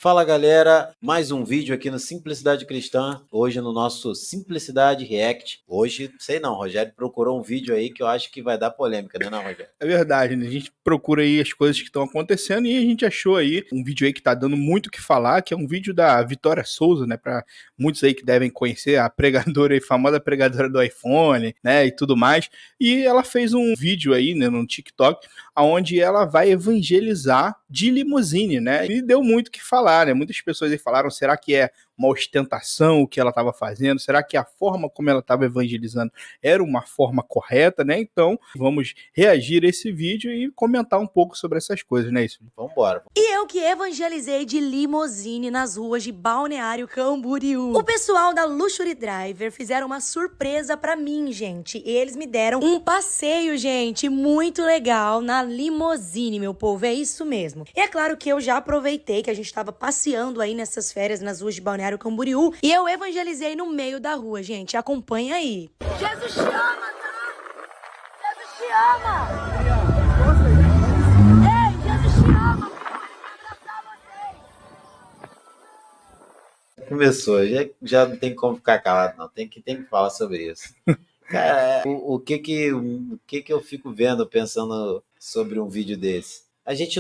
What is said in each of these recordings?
Fala galera, mais um vídeo aqui no Simplicidade Cristã, hoje no nosso Simplicidade React. Hoje, sei não, Rogério procurou um vídeo aí que eu acho que vai dar polêmica, né não, Rogério? É verdade, né? A gente procura aí as coisas que estão acontecendo e a gente achou aí um vídeo aí que tá dando muito o que falar, que é um vídeo da Vitória Souza, né? Para muitos aí que devem conhecer, a pregadora e famosa pregadora do iPhone, né? E tudo mais. E ela fez um vídeo aí, né, no TikTok, onde ela vai evangelizar de limusine, né? E deu muito o que falar, né? Muitas pessoas aí falaram, será que é uma ostentação o que ela estava fazendo? Será que a forma como ela estava evangelizando era uma forma correta, né? Então, vamos reagir a esse vídeo e comentar um pouco sobre essas coisas, né? Isso. Vambora. E eu que evangelizei de limusine nas ruas de Balneário Camboriú. O pessoal da Luxury Driver fizeram uma surpresa pra mim, gente. E eles me deram um passeio, gente, muito legal na limusine, meu povo. É isso mesmo. E é claro que eu já aproveitei que a gente tava passeando aí nessas férias nas ruas de Balneário Camboriú e eu evangelizei no meio da rua, gente. Acompanha aí. Jesus te ama, tá? Jesus te ama! Começou, já não tem como ficar calado não, tem que falar sobre isso. Cara, o que eu fico vendo, pensando sobre um vídeo desse? A gente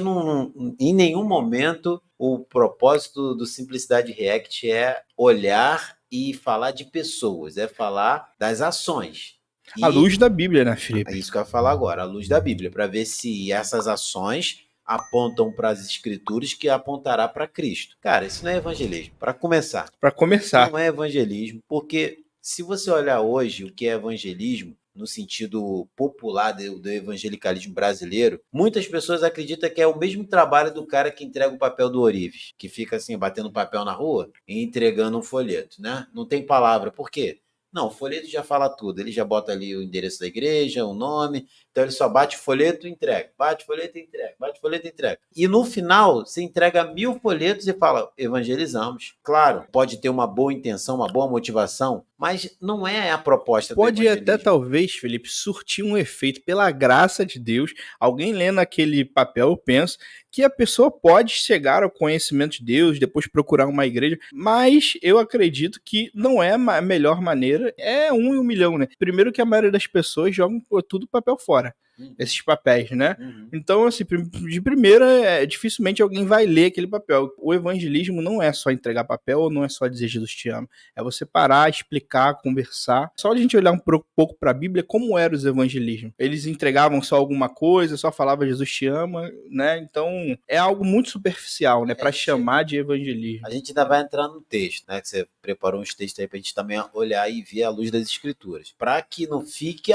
em nenhum momento, o propósito do Simplicidade React é olhar e falar de pessoas, é falar das ações. À luz da Bíblia, né, Felipe? É isso que eu ia falar agora, à luz da Bíblia, para ver se essas ações apontam para as escrituras que apontará para Cristo. Cara, isso não é evangelismo, para começar. Para começar. Não é evangelismo, porque se você olhar hoje o que é evangelismo, no sentido popular do evangelicalismo brasileiro, muitas pessoas acreditam que é o mesmo trabalho do cara que entrega o papel do Orives, que fica assim, batendo papel na rua e entregando um folheto, né? Não tem palavra. Por quê? Não, o folheto já fala tudo. Ele já bota ali o endereço da igreja, o nome. Então ele só bate folheto e entrega. Bate folheto e entrega. Bate folheto e entrega. E no final, você entrega 1000 folhetos e fala, evangelizamos. Claro, pode ter uma boa intenção, uma boa motivação, mas não é a proposta do Pode evangelismo. até, talvez, Felipe, surtir um efeito pela graça de Deus. Alguém lendo aquele papel, eu penso que a pessoa pode chegar ao conhecimento de Deus, depois procurar uma igreja, mas eu acredito que não é a melhor maneira, é 1 em 1 milhão, né? Primeiro que a maioria das pessoas jogam tudo papel fora. Esses papéis, né? Então, assim, de primeira, dificilmente alguém vai ler aquele papel. O evangelismo não é só entregar papel ou não é só dizer Jesus te ama. É você parar, explicar, conversar. Só a gente olhar um pouco para a Bíblia, como eram os evangelismos. Eles entregavam só alguma coisa, só falava Jesus te ama, né? Então, é algo muito superficial, né? Para chamar de evangelismo. A gente ainda vai entrar no texto, né? Que você preparou uns textos aí pra gente também olhar e ver a luz das escrituras. Para que não fique,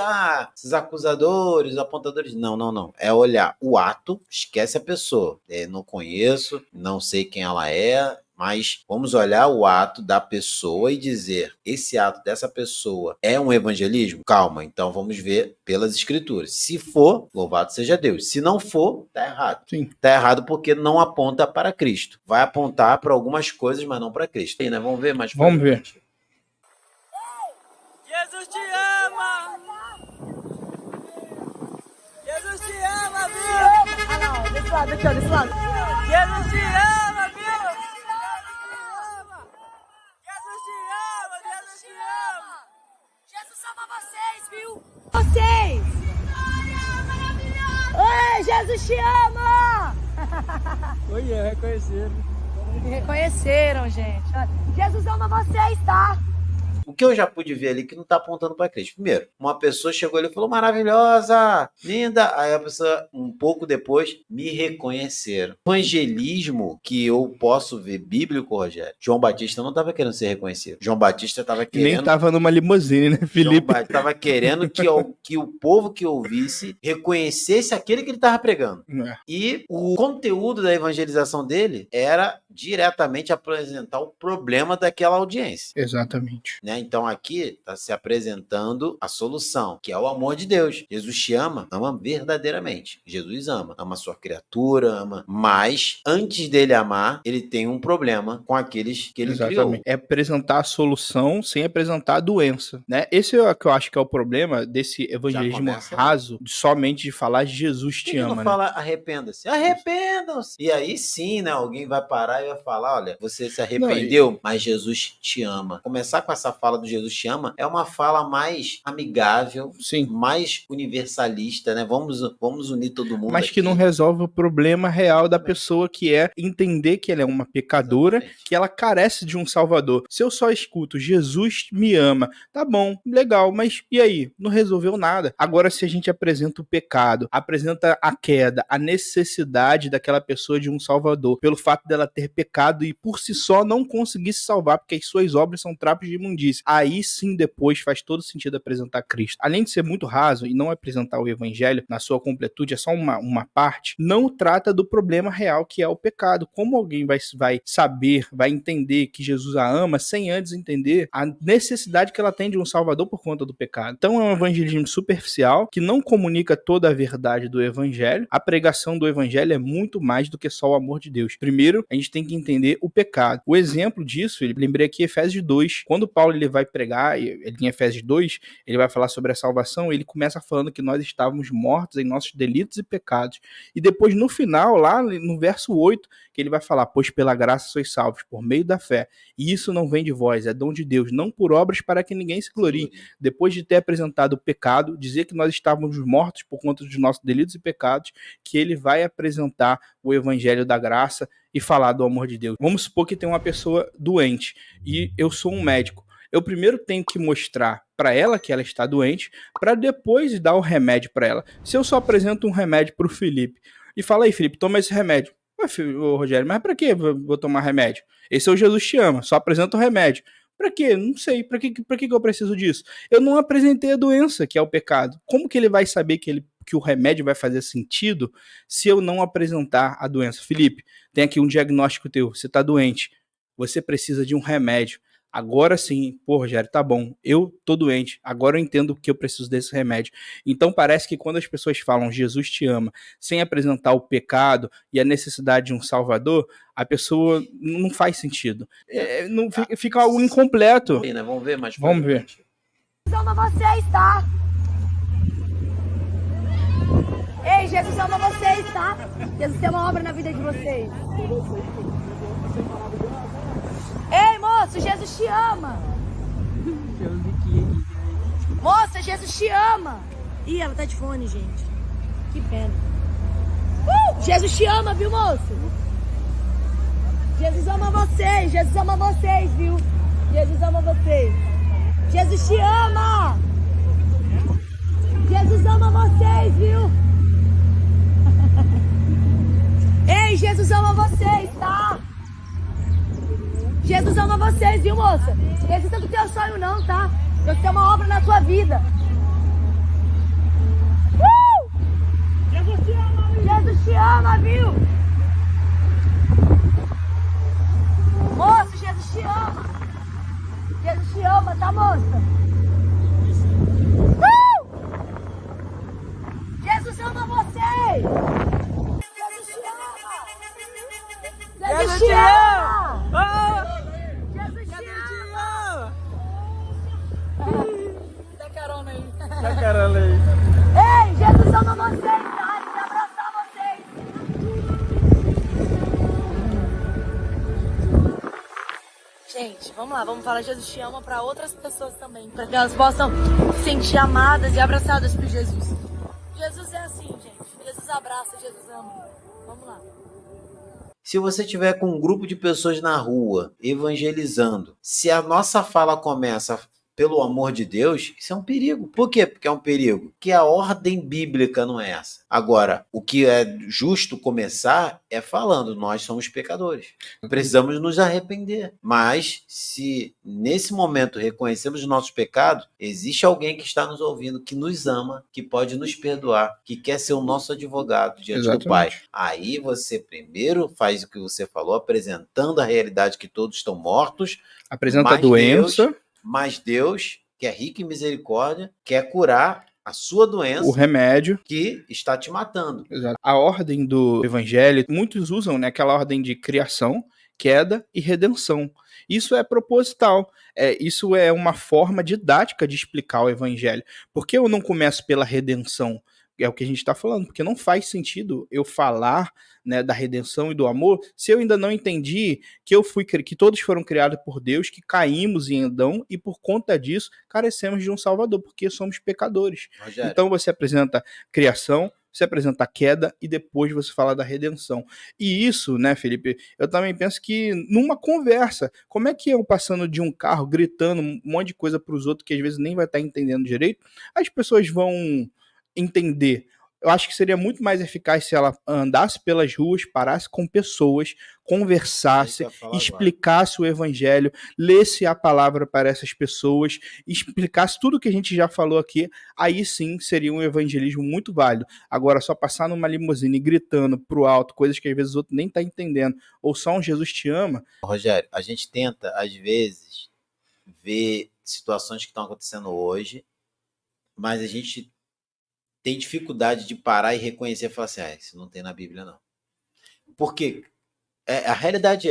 esses acusadores, apontadores. Não, não, não. É olhar o ato, esquece a pessoa. Não conheço, não sei quem ela é, mas vamos olhar o ato da pessoa e dizer, esse ato dessa pessoa é um evangelismo? Calma, então vamos ver pelas escrituras. Se for, louvado seja Deus. Se não for, tá errado. Sim. Tá errado porque não aponta para Cristo. Vai apontar para algumas coisas, mas não para Cristo. E, né? Vamos ver mais. Vamos ver. Jesus te ama! Jesus te ama, viu? Ah, não, desse lado, aqui, ó, desse lado. Jesus te ama, viu? Jesus te ama, Jesus te ama! Jesus ama vocês, viu? Vocês! Oi, Jesus te ama! Oi, reconheceram. Me reconheceram, gente. Jesus ama vocês, tá? O que eu já pude ver ali que não está apontando para Cristo. Primeiro, uma pessoa chegou ali e falou, maravilhosa, linda. Aí a pessoa, um pouco depois, me reconheceram. Evangelismo que eu posso ver bíblico, Rogério, João Batista não estava querendo ser reconhecido. João Batista estava querendo... Nem estava numa limusine, né, Felipe? João Batista estava querendo que o povo que ouvisse reconhecesse aquele que ele estava pregando. E o conteúdo da evangelização dele era diretamente apresentar o problema daquela audiência. Exatamente. Né? Então aqui está se apresentando a solução, que é o amor de Deus. Jesus te ama, ama verdadeiramente. Jesus ama a sua criatura, ama. Mas antes dele amar, ele tem um problema com aqueles que ele criou. É apresentar a solução sem apresentar a doença, né? Esse é o que eu acho que é o problema desse evangelismo raso, somente de falar Jesus te ama. Não fala arrependa-se. Arrependam-se. E aí sim, né? Alguém vai parar e vai falar, olha, você se arrependeu, mas Jesus te ama. Começar com essa fala do Jesus te ama é uma fala mais amigável, Sim. mais universalista, né? Vamos unir todo mundo Mas que aqui. não resolve o problema real da pessoa, que é entender que ela é uma pecadora, Exatamente. que ela carece de um salvador. Se eu só escuto Jesus me ama, tá bom, legal, mas e aí? Não resolveu nada. Agora, se a gente apresenta o pecado, apresenta a queda, a necessidade daquela pessoa de um salvador, pelo fato dela ter pecado e por si só não conseguir se salvar, porque as suas obras são trapos de imundícia, aí sim depois faz todo sentido apresentar Cristo. Além de ser muito raso e não apresentar o evangelho na sua completude, é só uma parte, não trata do problema real, que é o pecado. Como alguém vai saber, vai entender que Jesus a ama sem antes entender a necessidade que ela tem de um salvador por conta do pecado? Então é um evangelismo superficial que não comunica toda a verdade do evangelho. A pregação do evangelho é muito mais do que só o amor de Deus. Primeiro, a gente tem que entender o pecado. O exemplo disso, lembrei aqui Efésios 2, quando Paulo ele vai pregar, em Efésios 2, ele vai falar sobre a salvação, ele começa falando que nós estávamos mortos em nossos delitos e pecados. E depois, no final, lá no verso 8, que ele vai falar, pois pela graça sois salvos, por meio da fé. E isso não vem de vós, é dom de Deus, não por obras para que ninguém se glorie. Depois de ter apresentado o pecado, dizer que nós estávamos mortos por conta dos nossos delitos e pecados, que ele vai apresentar o evangelho da graça e falar do amor de Deus. Vamos supor que tem uma pessoa doente e eu sou um médico. Eu primeiro tenho que mostrar para ela que ela está doente, para depois dar o remédio para ela. Se eu só apresento um remédio para o Felipe e falo aí, Felipe, toma esse remédio. Ô, Rogério, mas para que vou tomar remédio? Esse é o Jesus te ama, só apresenta o remédio. Para quê? Não sei. Para que eu preciso disso? Eu não apresentei a doença, que é o pecado. Como que ele vai saber que o remédio vai fazer sentido se eu não apresentar a doença? Felipe, tem aqui um diagnóstico teu, você está doente, você precisa de um remédio. Agora sim, pô, Rogério, tá bom, eu tô doente, agora eu entendo que eu preciso desse remédio. Então parece que quando as pessoas falam Jesus te ama, sem apresentar o pecado e a necessidade de um salvador, a pessoa não faz sentido. Não fica algo incompleto. Né? Vamos ver mais. Vamos ver. Jesus ama vocês, tá? Ei, Jesus ama vocês, tá? Jesus tem uma obra na vida de vocês. Ei, moço, Jesus te ama. Moça, Jesus te ama. Ih, ela tá de fone, gente. Que pena. Jesus te ama, viu, moço? Jesus ama vocês, Jesus ama vocês, viu? Jesus ama vocês. Jesus te ama. Jesus ama vocês, viu? Ei, Jesus ama vocês, tá? Jesus ama vocês, viu, moça? Não desista do teu sonho não, tá? Deus tem uma obra na tua vida. Jesus te ama, viu? Jesus te ama, viu? Moça, Jesus te ama. Jesus te ama, tá, moça? Jesus ama vocês. Jesus te ama. Jesus te ama. Jesus te ama! Dá carona aí. Dá carona aí. Ei, Jesus ama vocês, tá? Ele quer abraçar vocês. Gente, vamos lá, vamos falar Jesus te ama para outras pessoas também, para que elas possam se sentir amadas e abraçadas por Jesus. Jesus é assim, gente. Jesus abraça, Jesus ama. Vamos lá. Se você tiver com um grupo de pessoas na rua evangelizando, se a nossa fala começa pelo amor de Deus, isso é um perigo. Por quê? Porque é um perigo. Porque a ordem bíblica não é essa. Agora, o que é justo começar é falando, nós somos pecadores. Precisamos nos arrepender. Mas, se nesse momento reconhecemos os nossos pecados, existe alguém que está nos ouvindo, que nos ama, que pode nos perdoar, que quer ser o nosso advogado diante do Pai. Aí você primeiro faz o que você falou, apresentando a realidade que todos estão mortos. Apresenta a doença. Mas Deus, que é rico em misericórdia, quer curar a sua doença, o remédio que está te matando. Exato. A ordem do evangelho, muitos usam, né, aquela ordem de criação, queda e redenção. Isso é proposital. Isso é uma forma didática de explicar o evangelho. Por que eu não começo pela redenção? É o que a gente está falando, porque não faz sentido eu falar, né, da redenção e do amor se eu ainda não entendi que todos foram criados por Deus, que caímos em Adão e por conta disso carecemos de um Salvador, porque somos pecadores. Rogério, Então você apresenta criação, você apresenta a queda e depois você fala da redenção. E isso, né, Felipe, eu também penso que numa conversa, como é que eu passando de um carro, gritando um monte de coisa para os outros que às vezes nem vai estar entendendo direito, as pessoas vão entender? Eu acho que seria muito mais eficaz se ela andasse pelas ruas, parasse com pessoas, é isso que conversasse, eu ia falar agora. explicasse o evangelho, lesse a palavra para essas pessoas, explicasse tudo que a gente já falou aqui, aí sim seria um evangelismo muito válido. Agora, só passar numa limusine gritando pro alto, coisas que às vezes o outro nem tá entendendo, ou só um Jesus te ama. Rogério, a gente tenta, às vezes, ver situações que estão acontecendo hoje, mas a gente tem dificuldade de parar e reconhecer e falar assim, isso não tem na Bíblia, não. Porque a realidade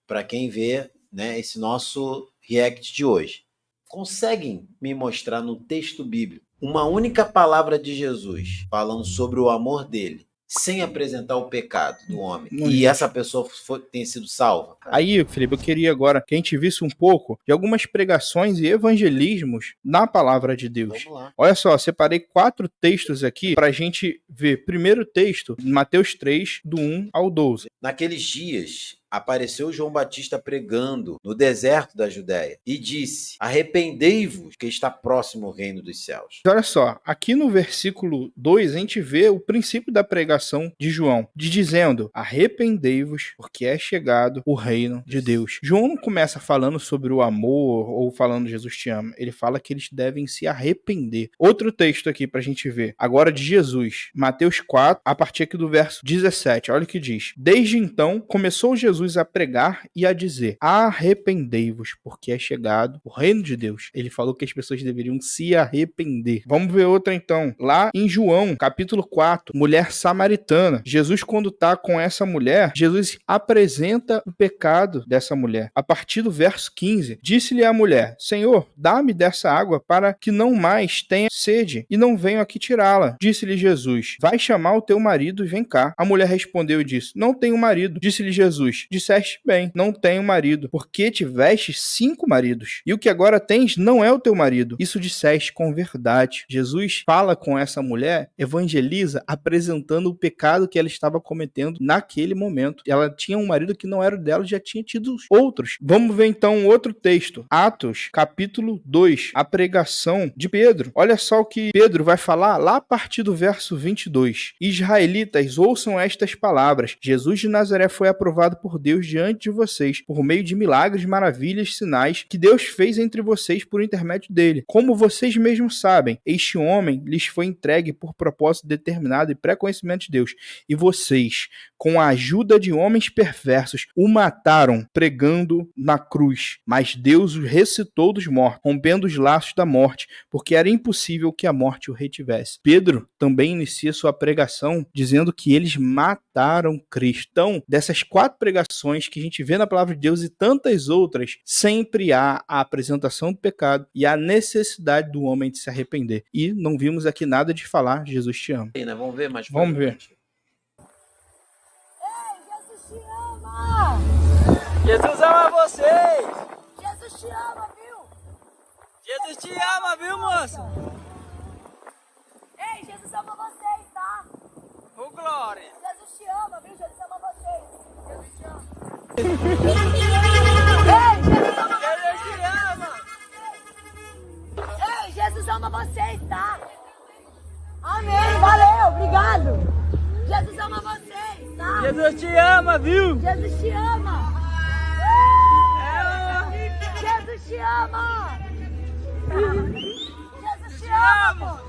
para quem vê, né, esse nosso react de hoje, conseguem me mostrar no texto bíblico uma única palavra de Jesus falando sobre o amor dele, sem apresentar o pecado do homem, Não e existe. essa pessoa tenha sido salva? Aí, Felipe, eu queria agora que a gente visse um pouco de algumas pregações e evangelismos na palavra de Deus. Vamos lá. Olha só, separei 4 textos aqui para a gente ver. Primeiro texto, Mateus 3, do 1 ao 12. Naqueles dias, apareceu João Batista pregando no deserto da Judéia e disse: arrependei-vos, que está próximo o reino dos céus. Olha só, aqui no versículo 2 a gente vê o princípio da pregação de João, dizendo: arrependei-vos, porque é chegado o reino de Deus. João não começa falando sobre o amor ou falando Jesus te ama, ele fala que eles devem se arrepender. Outro texto aqui pra gente ver, agora de Jesus, Mateus 4, a partir aqui do verso 17, olha o que diz: desde então começou Jesus a pregar e a dizer: arrependei-vos, porque é chegado o reino de Deus. Ele falou que as pessoas deveriam se arrepender. Vamos ver outra então. Lá em João, capítulo 4, mulher samaritana. Jesus, quando tá com essa mulher, Jesus apresenta o pecado dessa mulher. A partir do verso 15, disse-lhe a mulher: Senhor, dá-me dessa água para que não mais tenha sede e não venho aqui tirá-la. Disse-lhe Jesus: vai chamar o teu marido e vem cá. A mulher respondeu e disse: não tenho marido. Disse-lhe Jesus: disseste bem, não tenho marido, porque tiveste 5 maridos, e o que agora tens não é o teu marido. Isso disseste com verdade. Jesus fala com essa mulher, evangeliza, apresentando o pecado que ela estava cometendo naquele momento. Ela tinha um marido que não era o dela, já tinha tido outros. Vamos ver então outro texto. Atos, capítulo 2, a pregação de Pedro. Olha só o que Pedro vai falar lá a partir do verso 22. Israelitas, ouçam estas palavras. Jesus de Nazaré foi aprovado por Deus diante de vocês, por meio de milagres, maravilhas, sinais que Deus fez entre vocês por intermédio dele. Como vocês mesmos sabem, este homem lhes foi entregue por propósito determinado e pré-conhecimento de Deus. E vocês, com a ajuda de homens perversos, o mataram pregando na cruz. Mas Deus o ressuscitou dos mortos, rompendo os laços da morte, porque era impossível que a morte o retivesse. Pedro também inicia sua pregação dizendo que eles mataram Cristo. Então, dessas 4 pregações que a gente vê na palavra de Deus e tantas outras, sempre há a apresentação do pecado e a necessidade do homem de se arrepender. E não vimos aqui nada de falar Jesus te ama. Vamos ver mais. Vamos ver. Ei, Jesus te ama! Jesus ama vocês! Jesus te ama, viu? Jesus te ama, viu, moço? Ei, Jesus ama vocês, tá? Ô, glória! Jesus te ama, viu? Jesus ama vocês. Jesus te ama. Ei, Jesus ama vocês, tá? Amém, valeu, obrigado. Jesus ama vocês, tá? Jesus te ama, viu? Jesus te ama. Jesus te ama. Jesus te ama.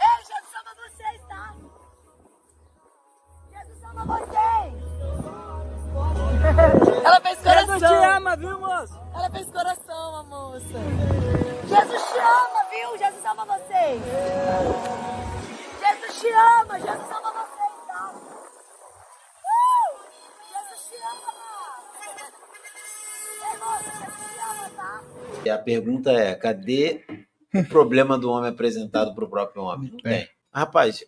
Ei, Jesus ama vocês, tá? Jesus ama vocês. Ela fez coração. Jesus te ama, viu, moço? Ela fez coração, a moça. Jesus te ama, viu? Jesus ama vocês. Jesus te ama. Jesus ama vocês, tá? Jesus te ama. Ei, moça, Jesus te ama, tá? E a pergunta é: cadê o problema do homem apresentado para o próprio homem? Não É. tem. Rapaz,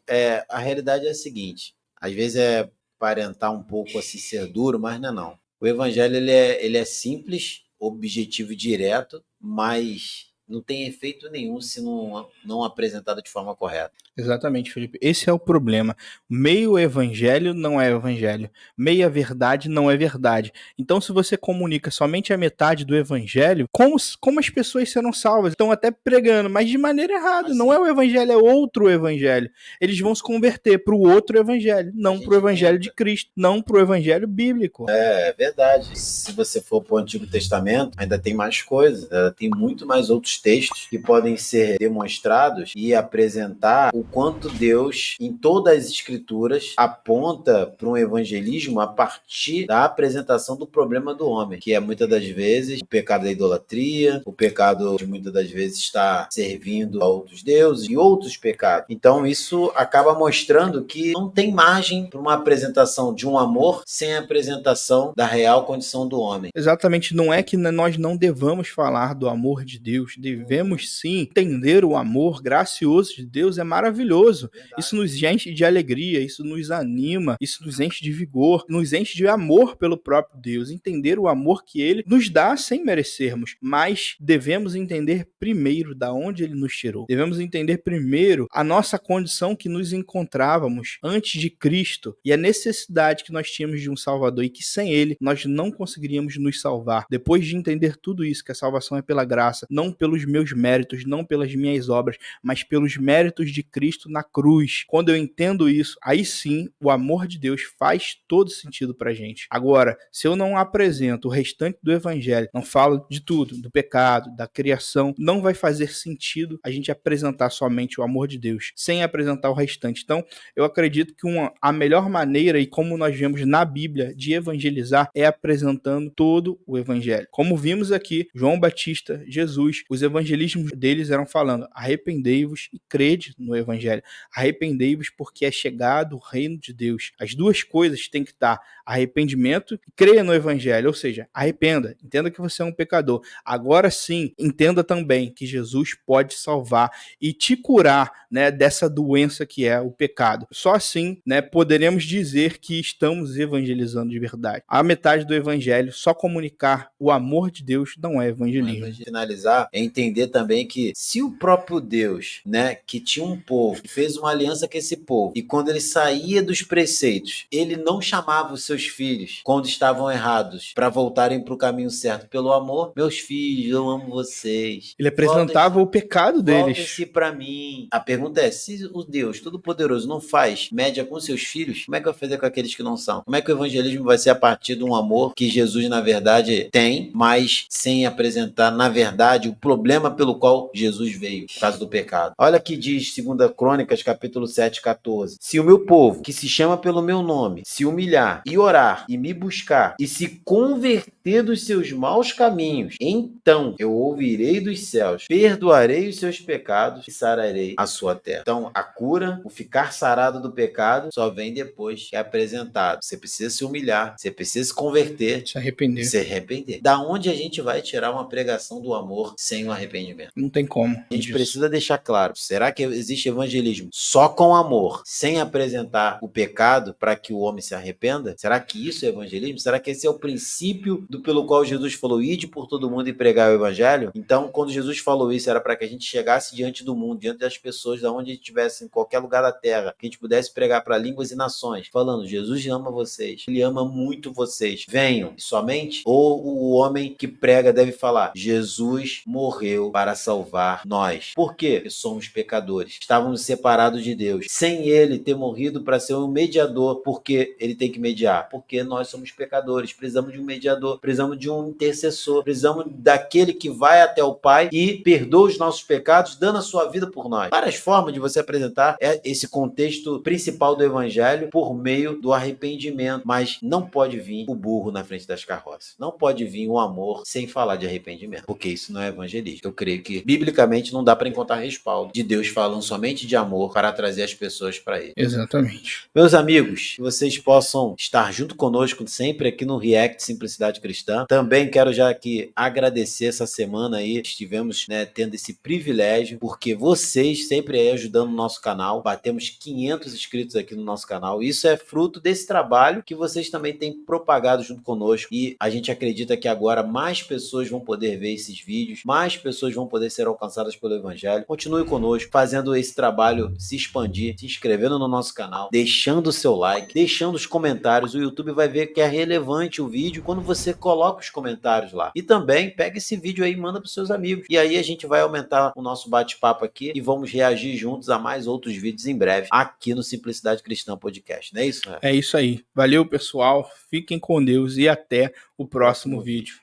a realidade é a seguinte, às vezes é aparentar um pouco assim ser duro, mas não é não. O evangelho ele é simples, objetivo e direto, mas não tem efeito nenhum se não apresentado de forma correta. Exatamente, Felipe. Esse é o problema. Meio evangelho não é evangelho. Meia verdade não é verdade. Então, se você comunica somente a metade do evangelho, como as pessoas serão salvas? Estão até pregando, mas de maneira errada. Mas Não sim. é o evangelho, é outro evangelho. Eles vão se converter para o outro evangelho, não gente para o evangelho tenta. de Cristo, não para o evangelho bíblico. É verdade. Se você for para o Antigo Testamento, ainda tem mais coisas, ainda tem muito mais outros textos que podem ser demonstrados e apresentar o quanto Deus, em todas as Escrituras, aponta para um evangelismo a partir da apresentação do problema do homem, que é muitas das vezes o pecado da idolatria, o pecado de muitas das vezes estar servindo a outros deuses e outros pecados. Então isso acaba mostrando que não tem margem para uma apresentação de um amor sem a apresentação da real condição do homem. Exatamente, não é que nós não devamos falar do amor de Deus, devemos sim entender o amor gracioso de Deus, é maravilhoso. Isso nos enche de alegria, isso nos anima, isso nos enche de vigor, nos enche de amor pelo próprio Deus, entender o amor que ele nos dá sem merecermos, mas devemos entender primeiro da onde ele nos tirou. Devemos entender primeiro a nossa condição que nos encontrávamos antes de Cristo e a necessidade que nós tínhamos de um Salvador e que sem ele nós não conseguiríamos nos salvar. Depois de entender tudo isso, que a salvação é pela graça, não pelos meus méritos, não pelas minhas obras, mas pelos méritos de Cristo na cruz. Quando eu entendo isso, aí sim o amor de Deus faz todo sentido pra gente. Agora, se eu não apresento o restante do evangelho, não falo de tudo, do pecado, da criação, não vai fazer sentido a gente apresentar somente o amor de Deus, sem apresentar o restante. Então, eu acredito que a melhor maneira, e como nós vemos na Bíblia, de evangelizar é apresentando todo o evangelho. Como vimos aqui, João Batista, Jesus, os evangelismos deles eram falando: arrependei-vos e crede no evangelho. Arrependei-vos porque é chegado o reino de Deus. As duas coisas têm que estar: arrependimento e creia no evangelho, ou seja, arrependa, entenda que você é um pecador. Agora sim, entenda também que Jesus pode salvar e te curar, né, dessa doença que é o pecado. Só assim, né, poderemos dizer que estamos evangelizando de verdade. A metade do evangelho, só comunicar o amor de Deus, não é evangelismo. Mas finalizar é entender também que se o próprio Deus, né, que tinha um povo, fez uma aliança com esse povo, e quando ele saía dos preceitos, ele não chamava os seus filhos quando estavam errados para voltarem para o caminho certo pelo amor. Meus filhos, eu amo vocês. Ele apresentava o pecado deles. Voltem-se para mim. A pergunta é: se o Deus Todo-Poderoso não faz média com seus filhos, como é que vai fazer com aqueles que não são? Como é que o evangelismo vai ser a partir de um amor que Jesus, na verdade, tem, mas sem apresentar, na verdade, o problema pelo qual Jesus veio, por causa do pecado? Olha que diz 2 Crônicas, capítulo 7:14. Se o meu povo, que se chama pelo meu nome, se humilhar e orar e me buscar e se converter dos seus maus caminhos, então eu ouvirei dos céus, perdoarei os seus pecados e sararei a sua terra. Então, a cura, o ficar sarado do pecado, só vem depois que é apresentado. Você precisa se humilhar, você precisa se converter, Se arrepender. se arrepender. Da onde a gente vai tirar uma pregação do amor sem o arrependimento? Não tem como. A gente precisa deixar claro: será que existe evangelismo só com amor, sem apresentar o pecado para que o homem se arrependa? Será que isso é evangelismo? Será que esse é o princípio pelo qual Jesus falou: ide por todo mundo e pregar o evangelho? Então, quando Jesus falou isso, era para que a gente chegasse diante do mundo, diante das pessoas, da onde a gente estivesse, em qualquer lugar da terra, que a gente pudesse pregar para línguas e nações, falando: Jesus ama vocês, ele ama muito vocês, venham somente? Ou o homem que prega deve falar: Jesus morreu para salvar nós? Por quê? Porque somos pecadores, estávamos separados de Deus, sem ele ter morrido para ser um mediador. Porque ele tem que mediar? Porque nós somos pecadores, precisamos de um mediador, precisamos de um intercessor, precisamos daquele que vai até o Pai e perdoa os nossos pecados, dando a sua vida por nós. Várias formas de você apresentar esse contexto principal do evangelho por meio do arrependimento, mas não pode vir o burro na frente das carroças, não pode vir o amor sem falar de arrependimento, porque isso não é evangelismo. evangelismo. Eu creio que, biblicamente, não dá para encontrar respaldo de Deus falando somente de amor para trazer as pessoas para ele. Exatamente. Meus amigos, que vocês possam estar junto conosco sempre aqui no React Simplicidade Cristã. Também quero já aqui agradecer essa semana aí, estivemos, né, tendo esse privilégio, porque vocês sempre aí ajudando o nosso canal. Batemos 500 inscritos aqui no nosso canal. Isso é fruto desse trabalho que vocês também têm propagado junto conosco. E a gente acredita que agora mais pessoas vão poder ver esses vídeos, mais pessoas vão poder ser alcançadas pelo Evangelho. Continue conosco, fazendo esse trabalho se expandir, se inscrevendo no nosso canal, deixando o seu like, deixando os comentários. O YouTube vai ver que é relevante o vídeo quando você coloca os comentários lá. E também pega esse vídeo aí e manda para os seus amigos. E aí a gente vai aumentar o nosso bate-papo aqui e vamos reagir juntos a mais outros vídeos em breve aqui no Simplicidade Cristã Podcast. Não é isso? É isso aí. Valeu, pessoal. Fiquem com Deus e até o próximo vídeo.